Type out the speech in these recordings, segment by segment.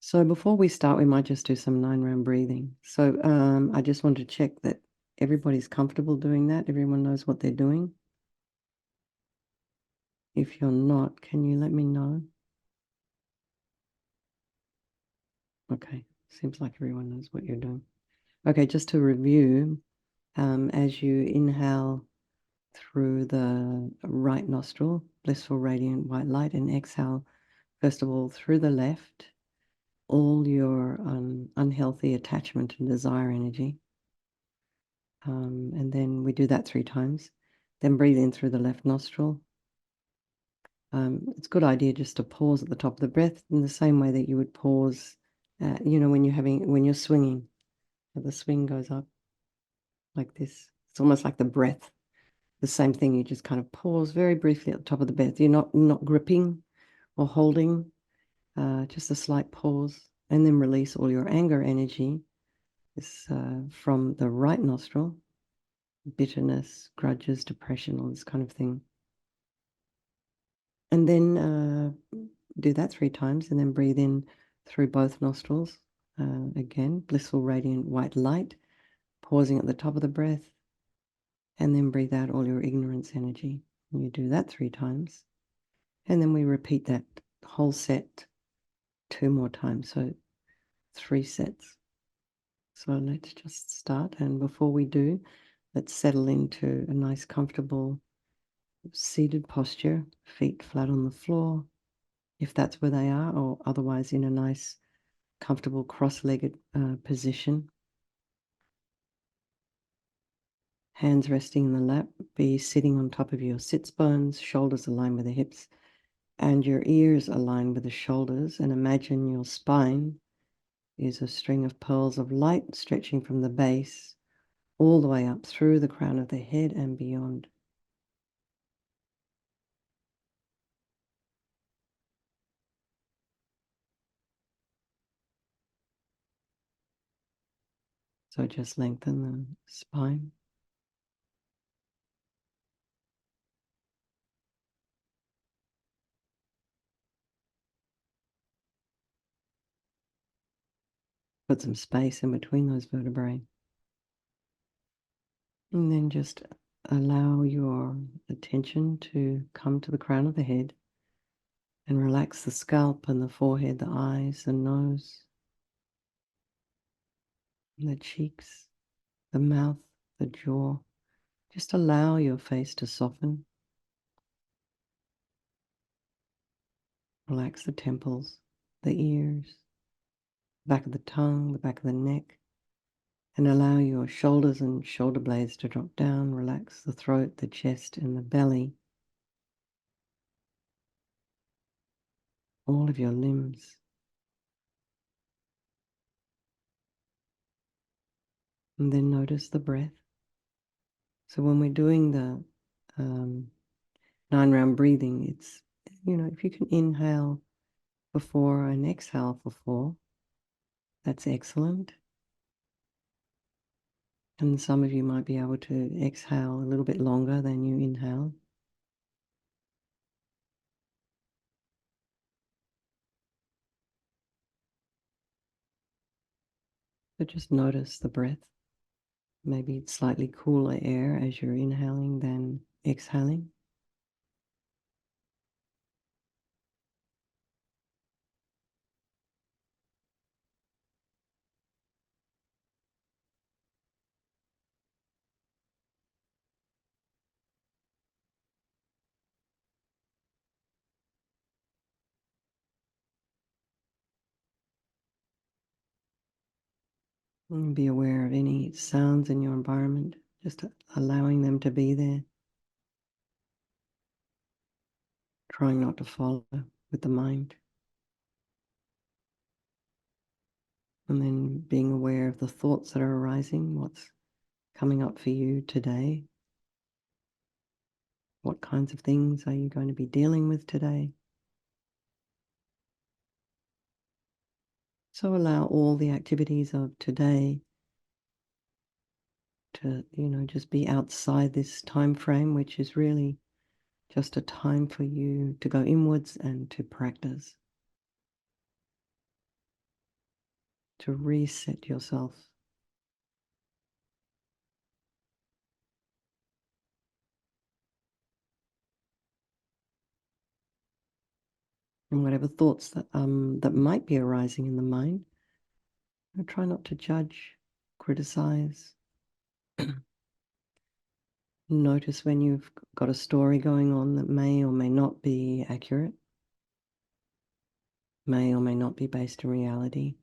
So before we start, we might just do some 9-round breathing. So I just want to check that everybody's comfortable doing that. Everyone knows what they're doing. If you're not, can you let me know? Okay, seems like everyone knows what you're doing. Okay, just to review, as you inhale through the right nostril, blissful, radiant white light, and exhale, first of all, through the left, all your unhealthy attachment and desire energy. And then we do that 3 times. Then breathe in through the left nostril. It's a good idea just to pause at the top of the breath in the same way that you would pause, when you're swinging. The swing goes up like this. It's almost like the breath. The same thing. You just kind of pause very briefly at the top of the breath. You're not gripping or holding. Just a slight pause, and then release all your anger energy. This from the right nostril. Bitterness, grudges, depression, all this kind of thing. And then do that 3 times, and then breathe in through both nostrils. Again, blissful, radiant white light, pausing at the top of the breath, and then breathe out all your ignorance energy. And you do that 3 times, and then we repeat that whole set 2 more times, so 3 sets. So let's just start, and before we do, let's settle into a nice, comfortable seated posture, feet flat on the floor, if that's where they are, or otherwise in a nice, comfortable cross-legged position. Hands resting in the lap, be sitting on top of your sits bones, shoulders aligned with the hips, and your ears aligned with the shoulders, and imagine your spine is a string of pearls of light stretching from the base all the way up through the crown of the head and beyond. So just lengthen the spine. Put some space in between those vertebrae. And then just allow your attention to come to the crown of the head and relax the scalp and the forehead, the eyes, the nose, the cheeks, the mouth, the jaw. Just allow your face to soften. Relax the temples, the ears, back of the tongue, the back of the neck, and allow your shoulders and shoulder blades to drop down. Relax the throat, the chest, and the belly. All of your limbs. And then notice the breath. So when we're doing the 9-round breathing, it's, if you can inhale for 4 and exhale for 4, that's excellent. And some of you might be able to exhale a little bit longer than you inhale. So just notice the breath. Maybe it's slightly cooler air as you're inhaling than exhaling. And be aware of any sounds in your environment, just allowing them to be there. Trying not to follow with the mind. And then being aware of the thoughts that are arising, what's coming up for you today. What kinds of things are you going to be dealing with today? So allow all the activities of today to, just be outside this time frame, which is really just a time for you to go inwards and to practice. to reset yourself. And whatever thoughts that might be arising in the mind, try not to judge, criticize. Notice when you've got a story going on that may or may not be accurate, may or may not be based in reality.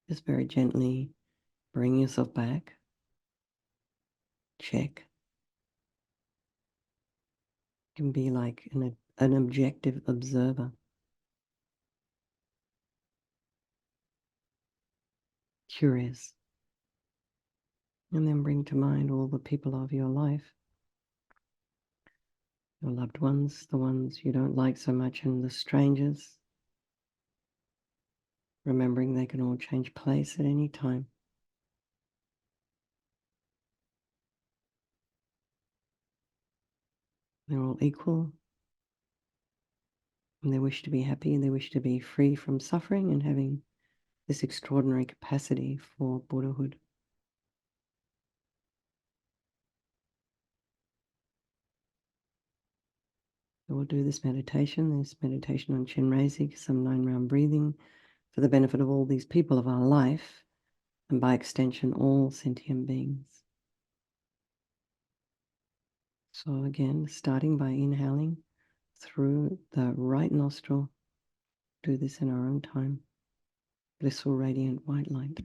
Just very gently bring yourself back, check. You can be like an objective observer. Curious. And then bring to mind all the people of your life, your loved ones, the ones you don't like so much, and the strangers. Remembering they can all change place at any time. They're all equal. And they wish to be happy, and they wish to be free from suffering and having this extraordinary capacity for Buddhahood. So we'll do this meditation on Chenrezig, some 9-round breathing, for the benefit of all these people of our life, and by extension, all sentient beings. So again, starting by inhaling through the right nostril, do this in our own time. Blissful, radiant white light.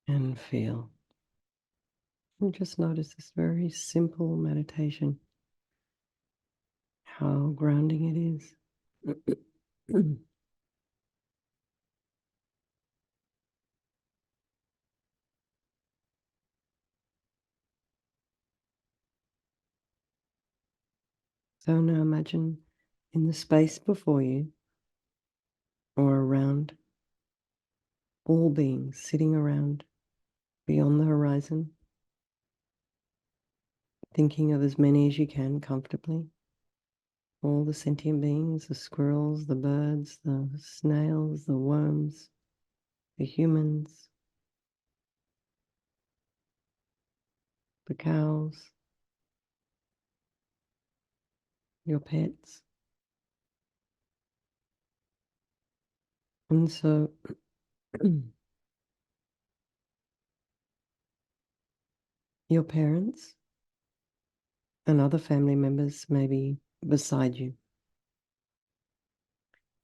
and feel. And just notice this very simple meditation, how grounding it is. So now imagine in the space before you or around all beings sitting around beyond the horizon, thinking of as many as you can comfortably. All the sentient beings, the squirrels, the birds, the snails, the worms, the humans, the cows, your pets. And so your parents and other family members may be beside you.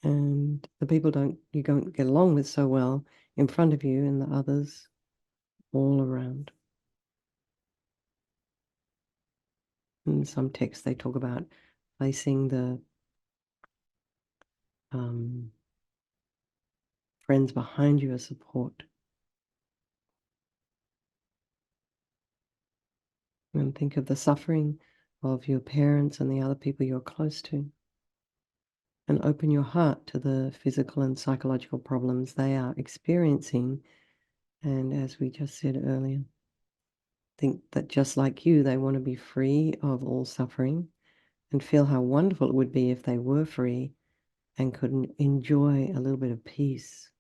And the people you don't get along with so well in front of you, and the others all around. In some texts they talk about placing the friends behind you as support. And think of the suffering of your parents and the other people you're close to. And open your heart to the physical and psychological problems they are experiencing. And as we just said earlier, think that just like you, they want to be free of all suffering, and feel how wonderful it would be if they were free and could enjoy a little bit of peace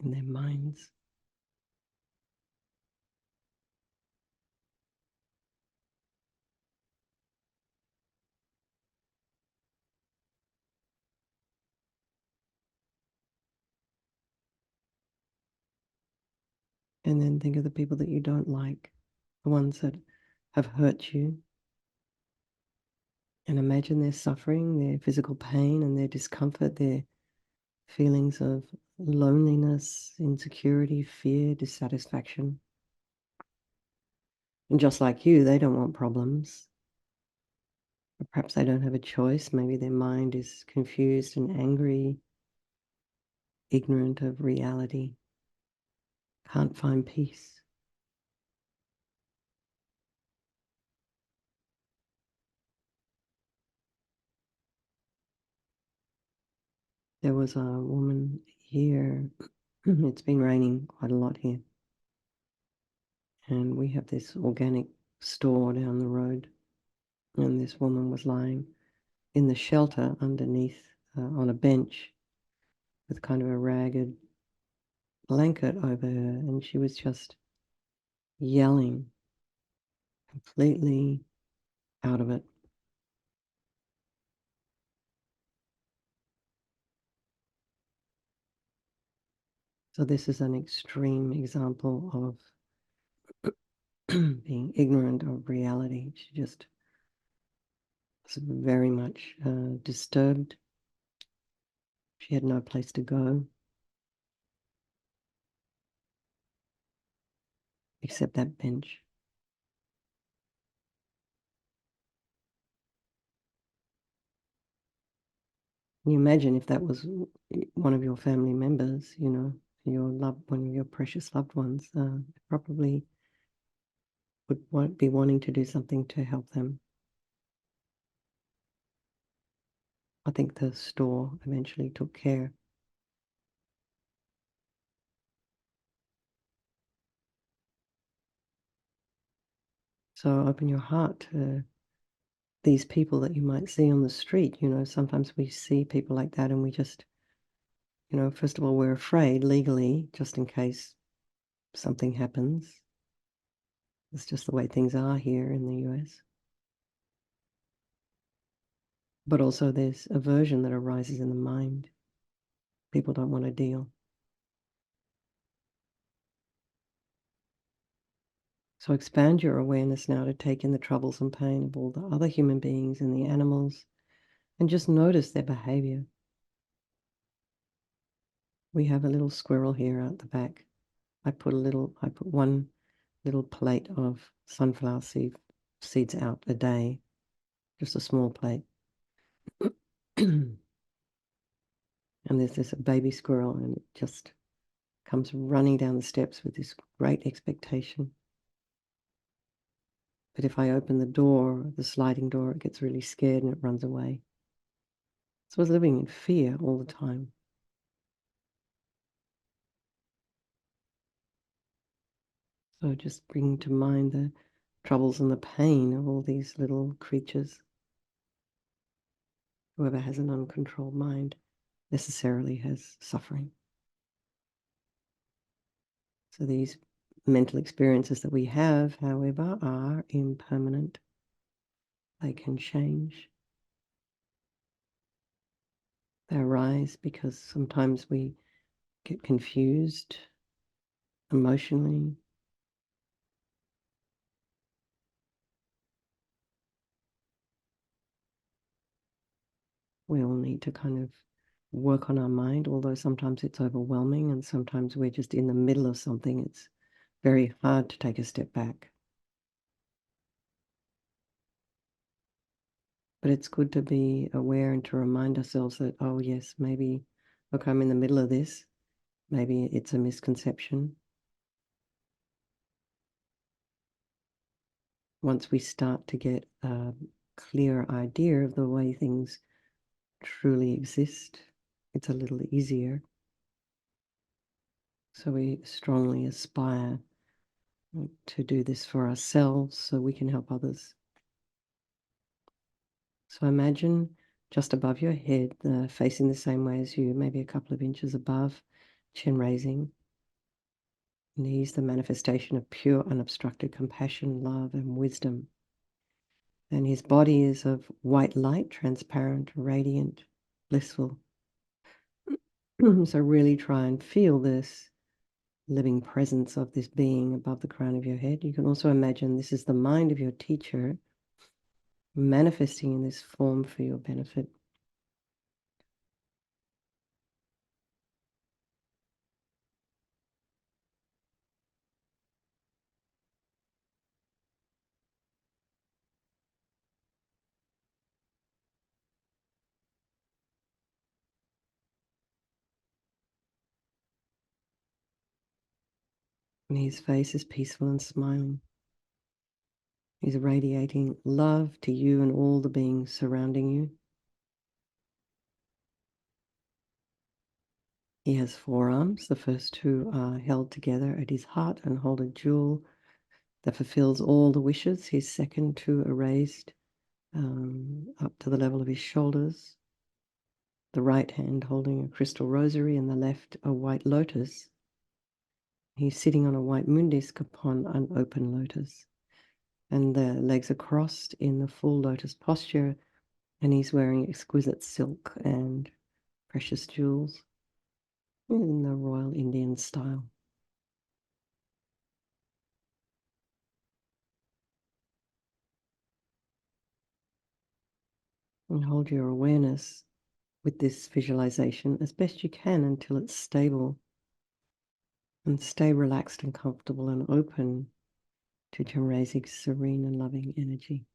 in their minds. And then think of the people that you don't like, the ones that have hurt you, and imagine their suffering, their physical pain and their discomfort, their feelings of loneliness, insecurity, fear, dissatisfaction. And just like you, they don't want problems. Or perhaps they don't have a choice. Maybe their mind is confused and angry, ignorant of reality, can't find peace. There was a woman here, it's been raining quite a lot here, and we have this organic store down the road, and this woman was lying in the shelter underneath on a bench with kind of a ragged blanket over her, and she was just yelling, completely out of it. So this is an extreme example of being ignorant of reality. She just was very much disturbed. She had no place to go except that bench. Can you imagine if that was one of your family members, you know, one of your precious loved ones, probably would be wanting to do something to help them. I think the store eventually took care. So open your heart to these people that you might see on the street. You know, sometimes we see people like that and we just, first of all, we're afraid legally, just in case something happens. It's just the way things are here in the US. But also there's aversion that arises in the mind. People don't want to deal. So expand your awareness now to take in the troubles and pain of all the other human beings and the animals, and just notice their behavior. We have a little squirrel here out the back. I put one little plate of sunflower seeds out a day, just a small plate. And there's this baby squirrel, and it just comes running down the steps with this great expectation. But if I open the door, the sliding door, it gets really scared and it runs away. So I was living in fear all the time. So just bringing to mind the troubles and the pain of all these little creatures. Whoever has an uncontrolled mind necessarily has suffering. So these mental experiences that we have, however, are impermanent. They can change. They arise because sometimes we get confused emotionally. We all need to kind of work on our mind, although sometimes it's overwhelming and sometimes we're just in the middle of something. It's very hard to take a step back. But it's good to be aware and to remind ourselves that, oh yes, maybe, okay, I'm in the middle of this. Maybe it's a misconception. Once we start to get a clear idea of the way things truly exist, it's a little easier. So we strongly aspire to do this for ourselves so we can help others. So imagine just above your head, facing the same way as you, maybe a couple of inches above, Chenrezig. And he's the manifestation of pure, unobstructed compassion, love, and wisdom. And his body is of white light, transparent, radiant, blissful. So really try and feel this living presence of this being above the crown of your head. You can also imagine this is the mind of your teacher manifesting in this form for your benefit. And his face is peaceful and smiling. He's radiating love to you and all the beings surrounding you. He has 4 arms. The first 2 are held together at his heart and hold a jewel that fulfills all the wishes. His second 2 are raised up to the level of his shoulders. The right hand holding a crystal rosary and the left a white lotus. He's sitting on a white moon disk upon an open lotus. And the legs are crossed in the full lotus posture, and he's wearing exquisite silk and precious jewels in the Royal Indian style. And hold your awareness with this visualization as best you can until it's stable. And stay relaxed and comfortable and open to Chenrezig's serene and loving energy.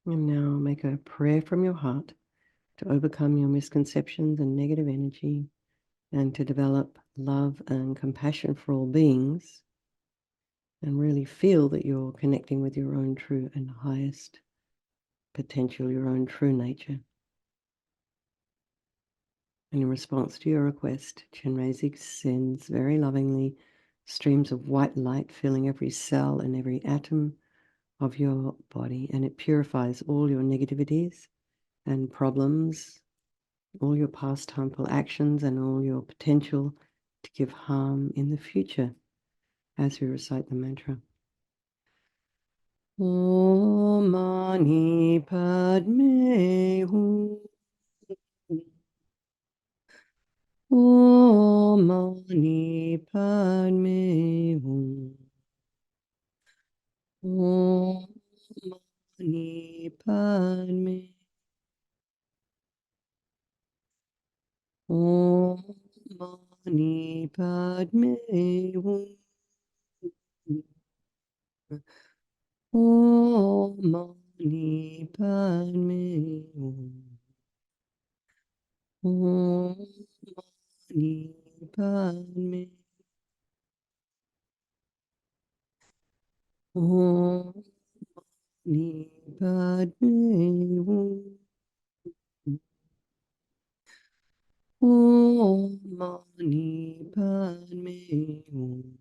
And now make a prayer from your heart to overcome your misconceptions and negative energy and to develop love and compassion for all beings and really feel that you're connecting with your own true and highest potential, your own true nature. And in response to your request, Chenrezig sends very lovingly streams of white light filling every cell and every atom of your body, and it purifies all your negativities and problems, all your past harmful actions, and all your potential to give harm in the future as we recite the mantra. Om Mani Padme Hum. Om Mani Padme Hum. Om Mani Padme. Om Mani Padme Hum. Om Mani Padme Hum. Om Mani Padme. Om Mani Padme Hum. Om Mani Padme Hum.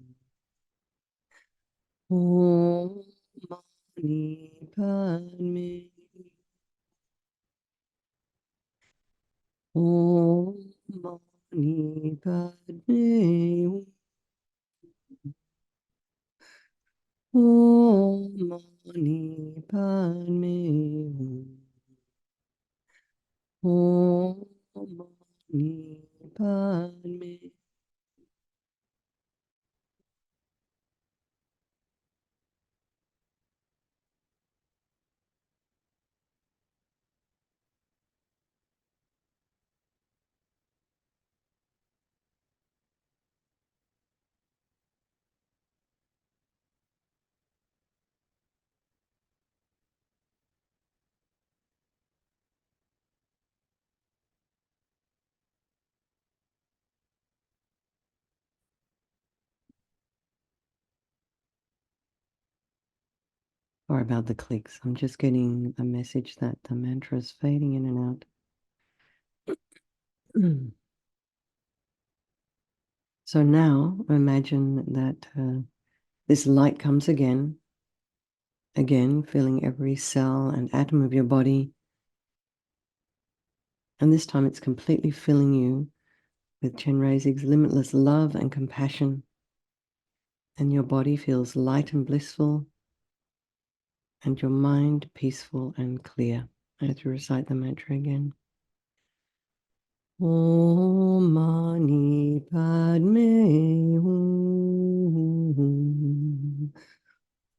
Om Mani Padme. Om Mani Padme Hum. Om Mani Padme Hum. Om Mani Padme. Or about the clicks. I'm just getting a message that the mantra is fading in and out. So now imagine that this light comes again, filling every cell and atom of your body. And this time it's completely filling you with Chenrezig's limitless love and compassion. And your body feels light and blissful, and your mind peaceful and clear. As we recite the mantra again. Om Mani Padme Hum.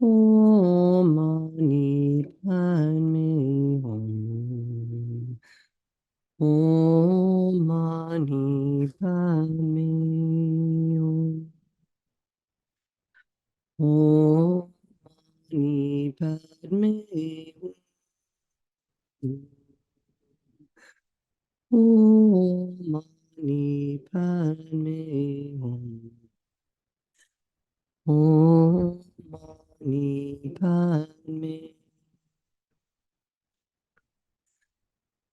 Om Mani Padme Hum. Om Mani Padme Hum. Om Mani Padme Hum. Om Mani Padme Hum. Om Mani Padme.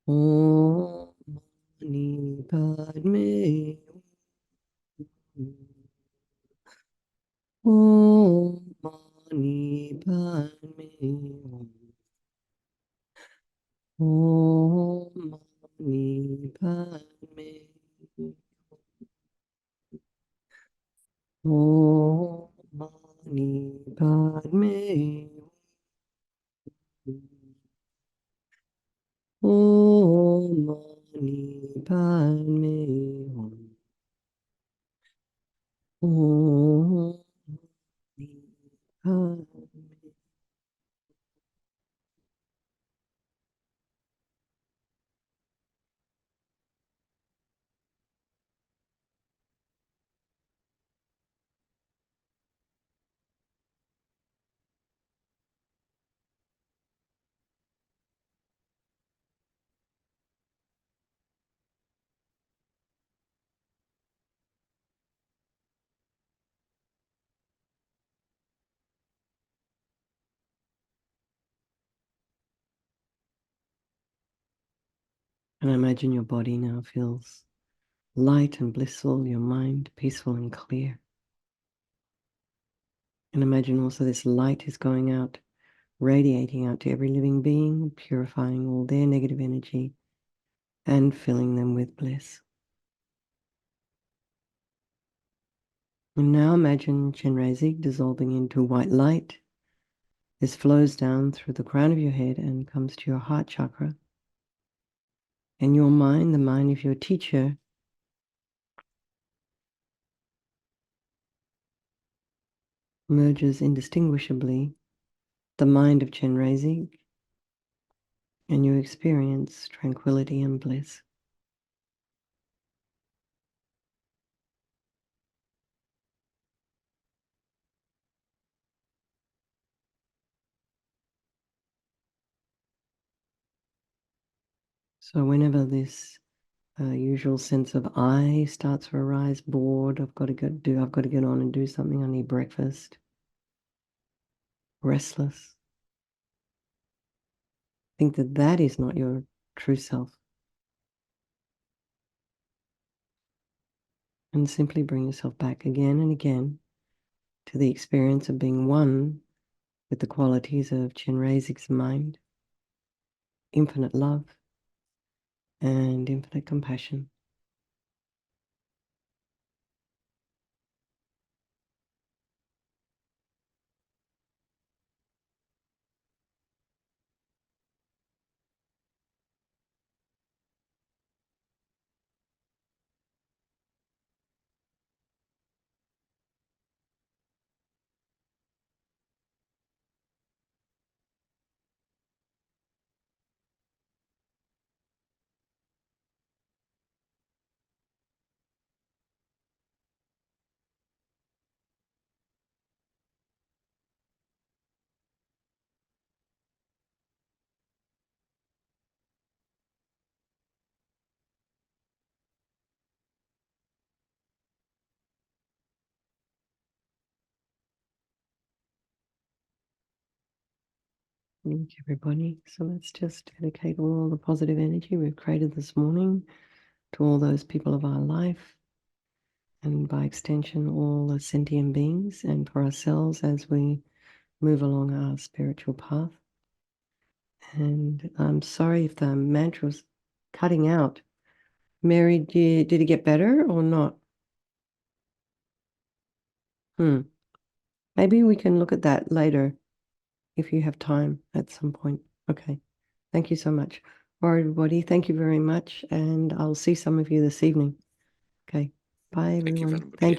Om Mani Padme Hum. Om Mani Padme Hum. Om Mani Padme Hum. Om Mani Padme Hum. Om Mani Padme Hum. Om Mani Padme. And imagine your body now feels light and blissful, your mind peaceful and clear. And imagine also this light is going out radiating out to every living being, purifying all their negative energy and filling them with bliss. And now imagine Chenrezig dissolving into white light. This flows down through the crown of your head and comes to your heart chakra. And your mind, the mind of your teacher, merges indistinguishably the mind of Chenrezig, and you experience tranquility and bliss. So whenever this usual sense of I starts to arise, bored, I've got to get on and do something, I need breakfast, restless, think that that is not your true self. And simply bring yourself back again and again to the experience of being one with the qualities of Chenrezig's mind, infinite love and infinite compassion. Thank you, everybody. So let's just dedicate all the positive energy we've created this morning to all those people of our life, and by extension, all the sentient beings, and for ourselves as we move along our spiritual path. And I'm sorry if the mantra was cutting out. Mary, did it get better or not? Maybe we can look at that later if you have time at some point. Okay. Thank you so much. All right, everybody, thank you very much. And I'll see some of you this evening. Okay. Bye, everyone. Thank you.